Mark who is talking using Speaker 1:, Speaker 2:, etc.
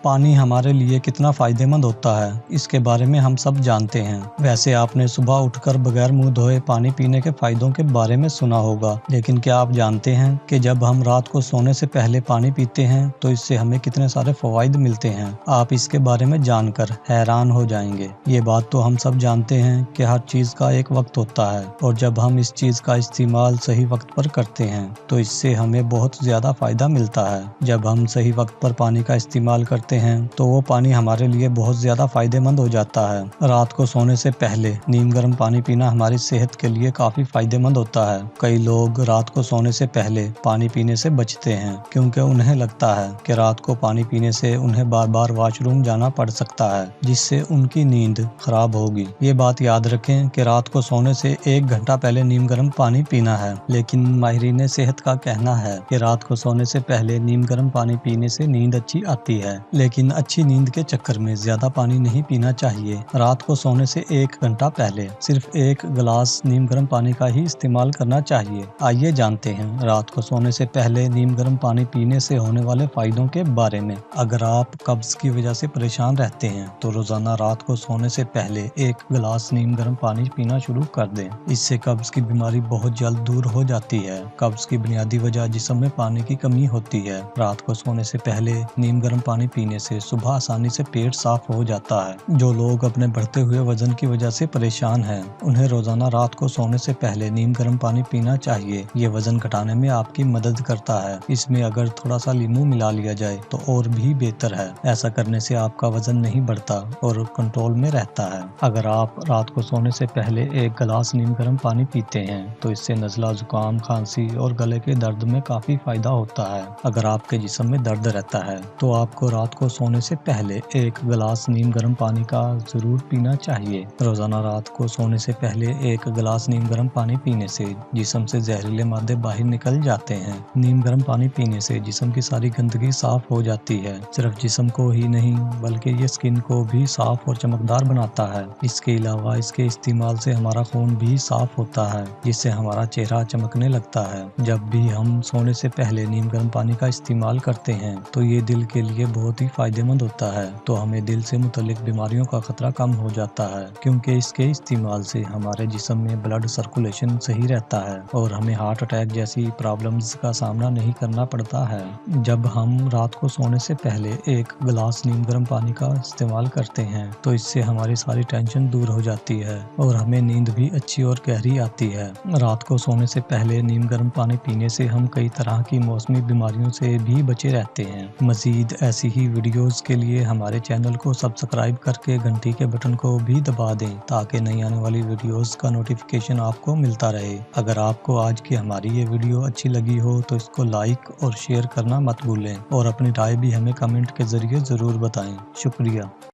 Speaker 1: पानी हमारे लिए कितना फ़ायदेमंद होता है, इसके बारे में हम सब जानते हैं। वैसे आपने सुबह उठकर बगैर मुंह धोए पानी पीने के फ़ायदों के बारे में सुना होगा, लेकिन क्या आप जानते हैं कि जब हम रात को सोने से पहले पानी पीते हैं तो इससे हमें कितने सारे फ़वाइद मिलते हैं। आप इसके बारे में जानकर हैरान हो जाएंगे। ये बात तो हम सब जानते हैं कि हर चीज़ का एक वक्त होता है, और जब हम इस चीज़ का इस्तेमाल सही वक्त पर करते हैं तो इससे हमें बहुत ज़्यादा फ़ायदा मिलता है। जब हम सही वक्त पर पानी का इस्तेमाल करते हैं तो वो पानी हमारे लिए बहुत ज़्यादा फ़ायदेमंद हो जाता है। रात को सोने से पहले नीम गर्म पानी पीना हमारी सेहत के लिए काफ़ी फ़ायदेमंद होता है। कई लोग रात को सोने से पहले पानी पीने से बचते हैं क्योंकि उन्हें लगता है कि रात को पानी पीने से उन्हें बार बार वॉशरूम जाना पड़ सकता है, जिससे उनकी नींद खराब होगी। ये बात याद रखें कि रात को सोने से 1 घंटा पहले नीम गर्म पानी पीना है, लेकिन माहिरीन सेहत का कहना है कि रात को सोने से पहले नीम गर्म पानी पीने से नींद अच्छी आती है, लेकिन अच्छी नींद के चक्कर में ज्यादा पानी नहीं पीना चाहिए। रात को सोने से 1 घंटा पहले सिर्फ 1 गिलास नीम गर्म पानी का ही इस्तेमाल करना चाहिए। आइए जानते हैं रात को सोने से पहले नीम गर्म पानी पीने से होने वाले फायदों के बारे में। अगर आप कब्ज की वजह से परेशान रहते हैं तो रोजाना रात को सोने से पहले 1 गिलास नीम गर्म पानी पीना शुरू कर दें। इससे कब्ज की बीमारी बहुत जल्द दूर हो जाती है। कब्ज की बुनियादी वजह जिस्म में पानी की कमी होती है। रात को सोने से पहले नीम गर्म पानी पीने से सुबह आसानी से पेट साफ हो जाता है। जो लोग अपने बढ़ते हुए वजन की वजह से परेशान हैं, उन्हें रोजाना रात को सोने से पहले नीम गर्म पानी पीना चाहिए। ये वजन घटाने में आपकी मदद करता है। इसमें अगर थोड़ा सा नींबू मिला लिया जाए तो और भी बेहतर है। ऐसा करने से आपका वजन नहीं बढ़ता और कंट्रोल में रहता है। अगर आप रात को सोने से पहले 1 गिलास नीम गर्म पानी पीते हैं तो इससे नज़ला, जुकाम, खांसी और गले के दर्द में काफी फायदा होता है। अगर आपके जिस्म में दर्द रहता है तो आपको रात को सोने से पहले 1 गिलास नीम गर्म पानी का जरूर पीना चाहिए। रोजाना रात को सोने से पहले 1 गिलास नीम गर्म पानी पीने से जिस्म से जहरीले मादे बाहर निकल जाते हैं। नीम गर्म पानी पीने से जिस्म की सारी गंदगी साफ हो जाती है। सिर्फ जिस्म को ही नहीं बल्कि ये स्किन को भी साफ और चमकदार बनाता है। इसके अलावा इसके इस्तेमाल से हमारा खून भी साफ होता है, जिससे हमारा चेहरा चमकने लगता है। जब भी हम सोने से पहले नीम गर्म पानी का इस्तेमाल करते हैं तो ये दिल के लिए बहुत ही फायदेमंद होता है। तो हमें दिल से मुतल्लिक बीमारियों का खतरा कम हो जाता है, क्योंकि इसके इस्तेमाल से हमारे जिस्म में ब्लड सर्कुलेशन सही रहता है और हमें हार्ट अटैक जैसी प्रॉब्लम्स का सामना नहीं करना पड़ता है। जब हम रात को सोने से पहले 1 गिलास नीम गर्म पानी का इस्तेमाल करते हैं तो इससे हमारी सारी टेंशन दूर हो जाती है और हमें नींद भी अच्छी और गहरी आती है। रात को सोने से पहले नीम गर्म पानी पीने से हम कई तरह की मौसमी बीमारियों से भी बचे रहते हैं। मजीद ऐसी ही वीडियोस के लिए हमारे चैनल को सब्सक्राइब करके घंटी के बटन को भी दबा दें, ताकि नई आने वाली वीडियोस का नोटिफिकेशन आपको मिलता रहे। अगर आपको आज की हमारी ये वीडियो अच्छी लगी हो तो इसको लाइक और शेयर करना मत भूलें, और अपनी राय भी हमें कमेंट के जरिए ज़रूर बताएं। शुक्रिया।